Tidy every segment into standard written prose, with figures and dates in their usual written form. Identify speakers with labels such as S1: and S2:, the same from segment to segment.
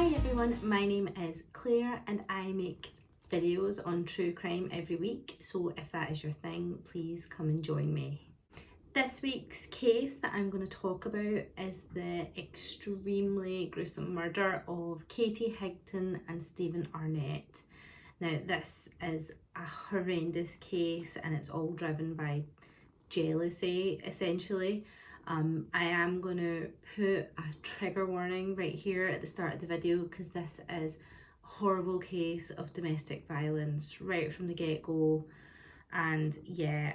S1: Hi everyone, my name is Claire and I make videos on true crime every week, so if that is your thing, please come and join me. This week's case that I'm going to talk about is the extremely gruesome murder of Katie Higton and Steven Harnett. Now this is a horrendous case and it's all driven by jealousy essentially. I am going to put a trigger warning right here at the start of the video because this is a horrible case of domestic violence right from the get-go, and yeah,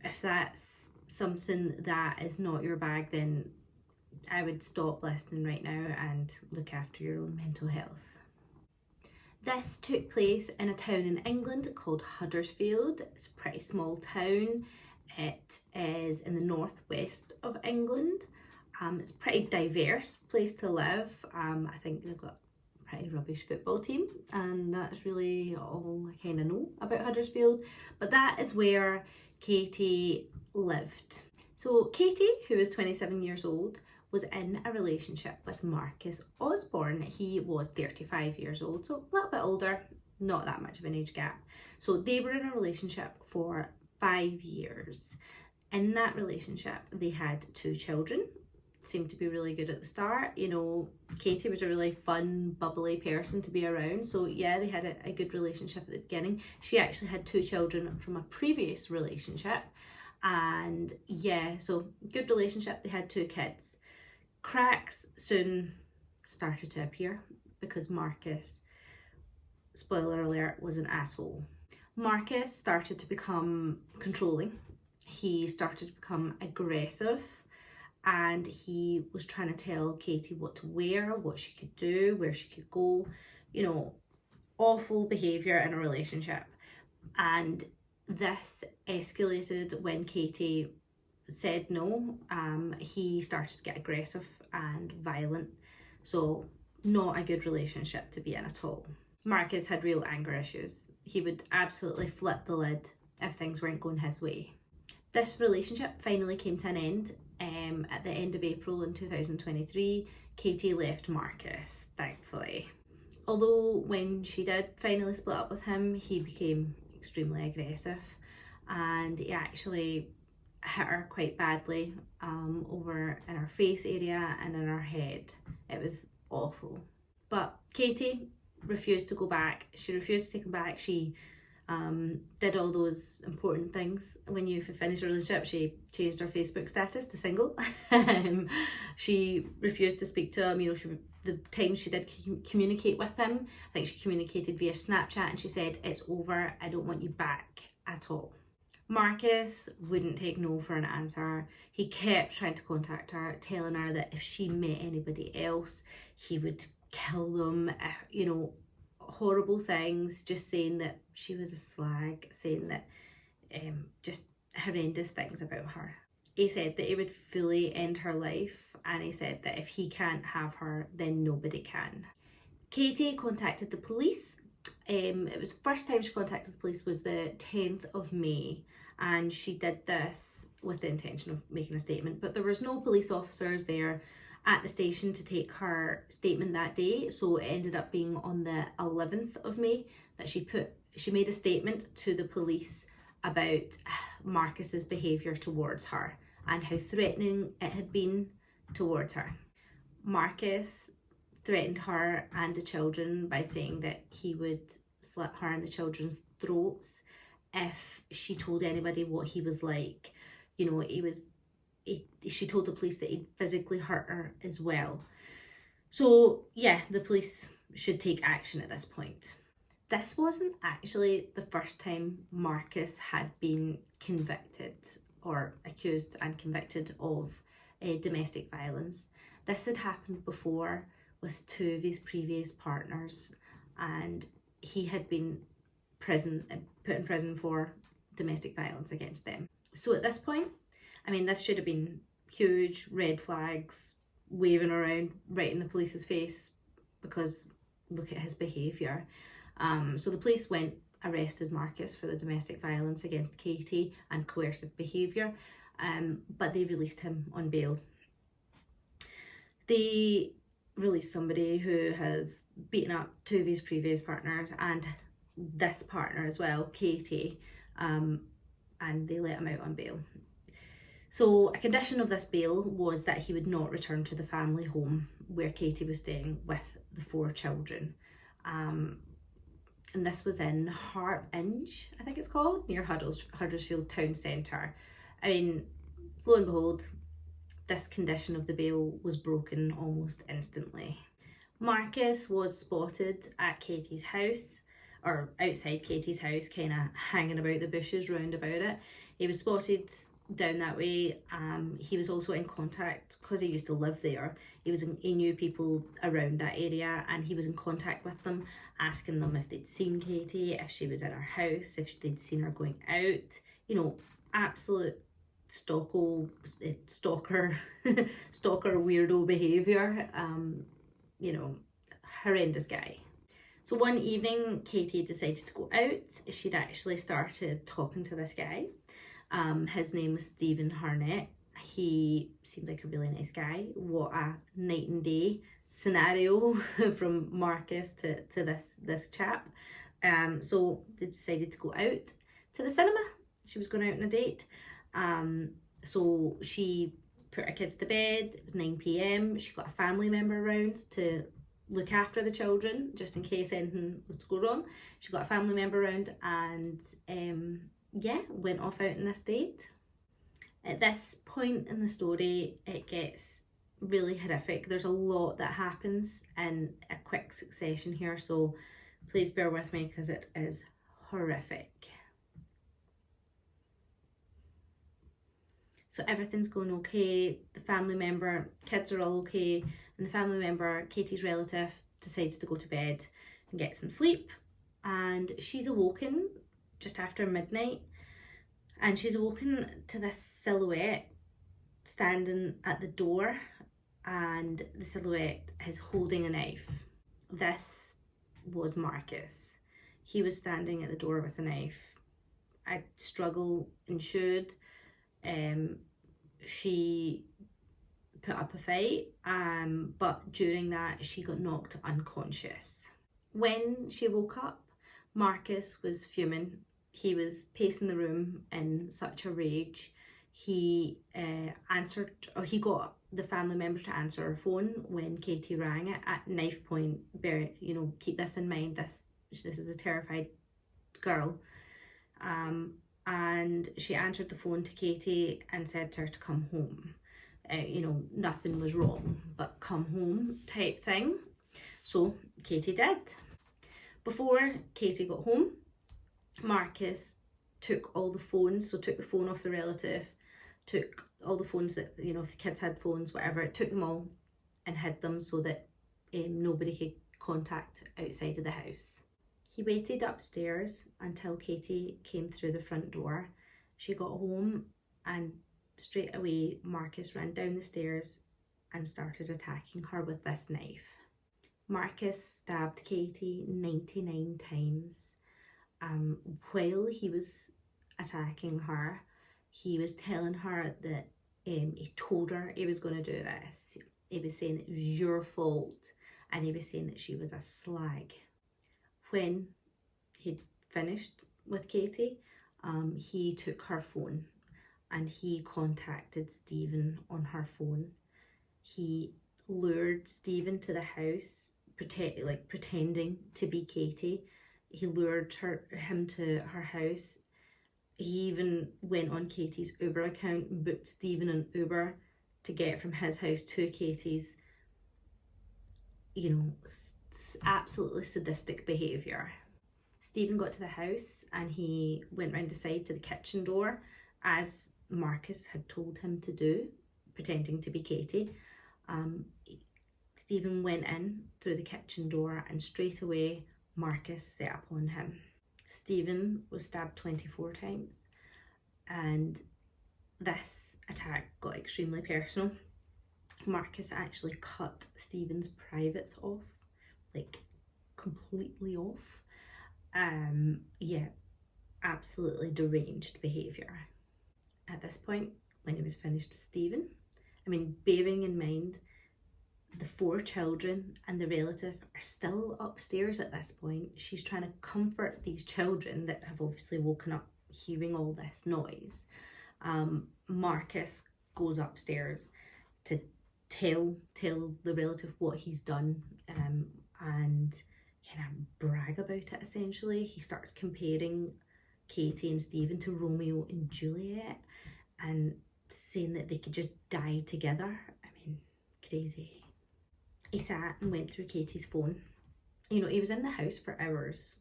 S1: if that's something that is not your bag, then I would stop listening right now and look after your own mental health. This took place in a town in England called Huddersfield. It's a pretty small town. It is in the northwest of England. It's a pretty diverse place to live. I think they've got a pretty rubbish football team, and that's really all I kind of know about Huddersfield. But that is where Katie lived. So Katie, who is 27 years old, was in a relationship with Marcus Osborne. He was 35 years old, so a little bit older, not that much of an age gap. So they were in a relationship for 5 years. In that relationship, they had 2 children. Seemed to be really good at the start. You know, Katie was a really fun, bubbly person to be around. So yeah, they had a good relationship at the beginning. She actually had 2 children from a previous relationship. And yeah, so good relationship. They had 2 kids. Cracks soon started to appear because Marcus, spoiler alert, was an asshole. Marcus started to become controlling. He started to become aggressive, and he was trying to tell Katie what to wear, what she could do, where she could go. You know, awful behaviour in a relationship. And this escalated when Katie said no. He started to get aggressive and violent. So not a good relationship to be in at all. Marcus had real anger issues. He would absolutely flip the lid if things weren't going his way. This relationship finally came to an end at the end of April in 2023. Katie left Marcus, thankfully. Although when she did finally split up with him, he became extremely aggressive and he actually hit her quite badly over in her face area and in her head. It was awful. But Katie refused to go back. She refused to take him back. She did all those important things. When you finish a relationship, she changed her Facebook status to single. She refused to speak to him. You know, the times she did communicate with him, I think she communicated via Snapchat, and she said, "It's over, I don't want you back at all." Marcus wouldn't take no for an answer. He kept trying to contact her, telling her that if she met anybody else, he would kill them, you know, horrible things, just saying that she was a slag, saying that just horrendous things about her. He said that he would fully end her life, and he said that if he can't have her, then nobody can. Katie contacted the police. It was the first time she contacted the police was the 10th of May, and she did this with the intention of making a statement, but there was no police officers there at the station to take her statement that day, so it ended up being on the 11th of May that she made a statement to the police about Marcus's behaviour towards her and how threatening it had been towards her. Marcus threatened her and the children by saying that he would slit her and the children's throats if she told anybody what he was like. You know, she told the police that he'd physically hurt her as well. So yeah, the police should take action at this point. This wasn't actually the first time Marcus had been convicted or accused and convicted of domestic violence. This had happened before with 2 of his previous partners, and he had been put in prison for domestic violence against them. So at this point, I mean, this should have been huge red flags waving around right in the police's face, because look at his behaviour. So the police arrested Marcus for the domestic violence against Katie and coercive behaviour, but they released him on bail. They release somebody who has beaten up two of his previous partners and this partner as well, Katie, and they let him out on bail. So a condition of this bail was that he would not return to the family home where Katie was staying with the 4 children. And this was in Hartinge, I think it's called, near Huddersfield Town Centre. I mean, lo and behold, this condition of the bail was broken almost instantly. Marcus was spotted at Katie's house, or outside Katie's house, kind of hanging about the bushes round about it. He was spotted down that way. He was also in contact, because he used to live there, he knew people around that area, and he was in contact with them, asking them if they'd seen Katie, if she was in her house, if they'd seen her going out. You know, absolute stalker weirdo behaviour. You know, horrendous guy. So one evening, Katie decided to go out. She'd actually started talking to this guy. His name was Steven Harnett. He seemed like a really nice guy. What a night and day scenario from Marcus to this chap. So they decided to go out to the cinema. She was going out on a date. So she put her kids to bed. It was 9 p.m. She got a family member around to look after the children, just in case anything was to go wrong. She got a family member around and went off out on this date. At this point in the story, it gets really horrific. There's a lot that happens in a quick succession here, so please bear with me because it is horrific. So everything's going okay, the family member, kids are all okay, and the family member, Katie's relative, decides to go to bed and get some sleep. And she's awoken just after midnight, and she's awoken to this silhouette standing at the door, and the silhouette is holding a knife. This was Marcus. He was standing at the door with a knife. A struggle ensued. She put up a fight, but during that she got knocked unconscious. When she woke up, Marcus was fuming. He was pacing the room in such a rage. He got the family member to answer her phone when Katie rang it at knife point. Keep this in mind. This is a terrified girl. And she answered the phone to Katie and said to her to come home. Nothing was wrong, but come home type thing. So Katie did. Before Katie got home, Marcus took all the phones, so took the phone off the relative, took all the phones that, if the kids had phones, whatever, took them all and hid them so that nobody could contact outside of the house. He waited upstairs until Katie came through the front door. She got home and straight away Marcus ran down the stairs and started attacking her with this knife. Marcus stabbed Katie 99 times. While he was attacking her, he was telling her that he told her he was going to do this. He was saying it was your fault, and he was saying that she was a slag. When he'd finished with Katie, he took her phone and he contacted Steven on her phone. He lured Steven to the house, pretending to be Katie. He lured him to her house. He even went on Katie's Uber account and booked Steven an Uber to get from his house to Katie's. Absolutely sadistic behaviour. Steven got to the house and he went round the side to the kitchen door, as Marcus had told him to do, pretending to be Katie. Steven went in through the kitchen door and straight away Marcus set upon him. Steven was stabbed 24 times, and this attack got extremely personal. Marcus actually cut Steven's privates off, completely off. Absolutely deranged behaviour. At this point, when he was finished with Steven, bearing in mind The 4 children and the relative are still upstairs at this point. She's trying to comfort these children that have obviously woken up hearing all this noise. Marcus goes upstairs to tell the relative what he's done, and kind of brag about it essentially. He starts comparing Katie and Steven to Romeo and Juliet and saying that they could just die together. I mean, crazy. He sat and went through Katie's phone. You know, he was in the house for hours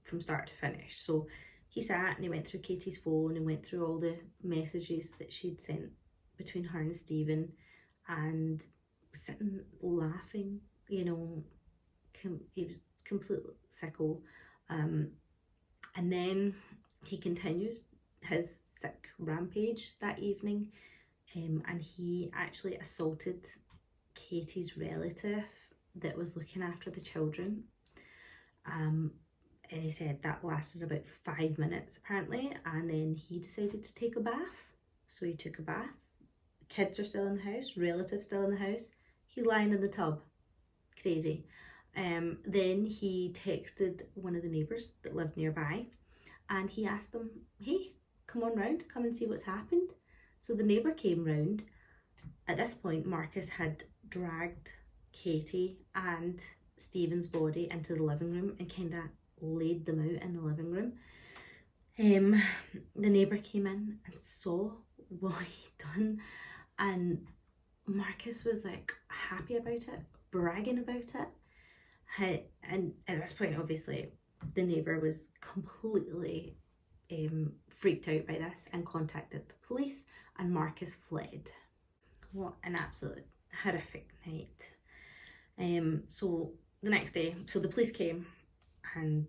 S1: from start to finish. So he sat and he went through Katie's phone and went through all the messages that she'd sent between her and Steven, and sitting laughing, you know. He was completely sicko. And then he continues his sick rampage that evening, and he actually assaulted Katie's relative that was looking after the children. And he said that lasted about 5 minutes apparently, and then he decided to take a bath. So he took a bath. Kids are still in the house, relatives still in the house. He's lying in the tub. Crazy. Then he texted one of the neighbours that lived nearby, and he asked them, hey, come on round, come and see what's happened. So the neighbour came round. At this point, Marcus had dragged Katie and Steven's body into the living room and kind of laid them out in the living room. The neighbour came in and saw what he'd done, and Marcus was like happy about it, bragging about it. And at this point, obviously, the neighbour was completely freaked out by this and contacted the police, and Marcus fled. What an absolute horrific night. So the next day, so the police came and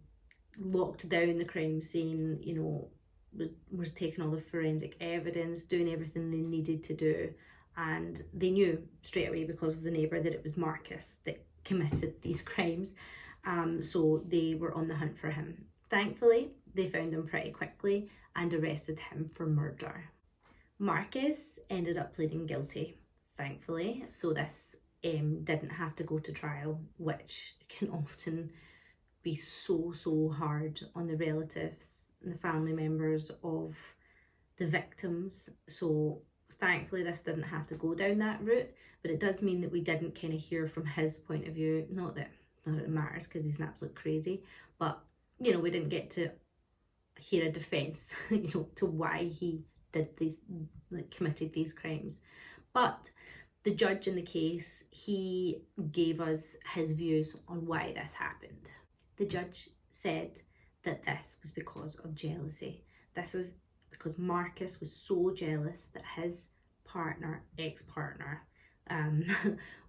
S1: locked down the crime scene, you know, was taking all the forensic evidence, doing everything they needed to do, and they knew straight away because of the neighbour that it was Marcus that committed these crimes. So they were on the hunt for him. Thankfully, they found him pretty quickly and arrested him for murder. Marcus ended up pleading guilty, thankfully, so this didn't have to go to trial, which can often be so hard on the relatives and the family members of the victims. So thankfully this didn't have to go down that route, but it does mean that we didn't kind of hear from his point of view. Not that it matters, because he's an absolute crazy, but you know, we didn't get to hear a defence, you know, to why he did these, like, committed these crimes. But the judge in the case, he gave us his views on why this happened. The judge said that this was because of jealousy. This was because Marcus was so jealous that his partner, ex-partner,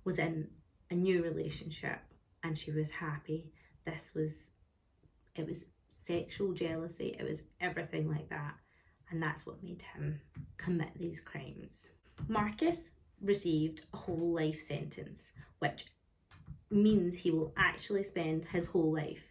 S1: was in a new relationship and she was happy. It was sexual jealousy, it was everything like that, and that's what made him commit these crimes. Marcus received a whole life sentence, which means he will actually spend his whole life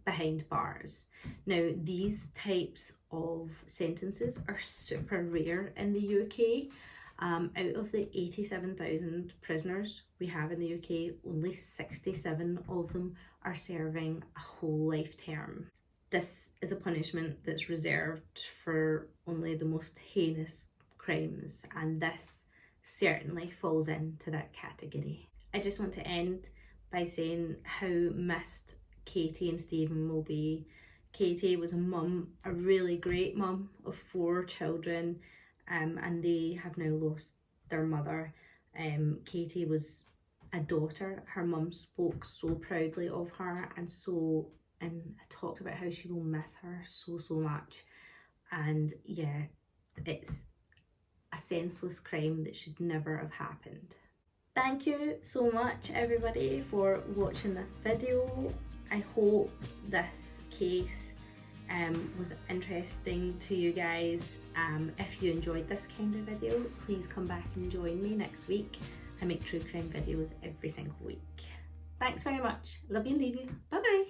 S1: behind bars. Now, these types of sentences are super rare in the UK. Out of the 87,000 prisoners we have in the UK, only 67 of them are serving a whole life term. This is a punishment that's reserved for only the most heinous crimes, and this certainly falls into that category. I just want to end by saying how missed Katie and Steven will be. Katie was a mum, a really great mum of 4 children, and they have now lost their mother. Katie was a daughter. Her mum spoke so proudly of her, and talked about how she will miss her so much. And yeah, it's a senseless crime that should never have happened. Thank you so much everybody for watching this video. I hope this case was interesting to you guys. If you enjoyed this kind of video, please come back and join me next week. I make true crime videos every single week. Thanks very much. Love you and leave you. Bye bye.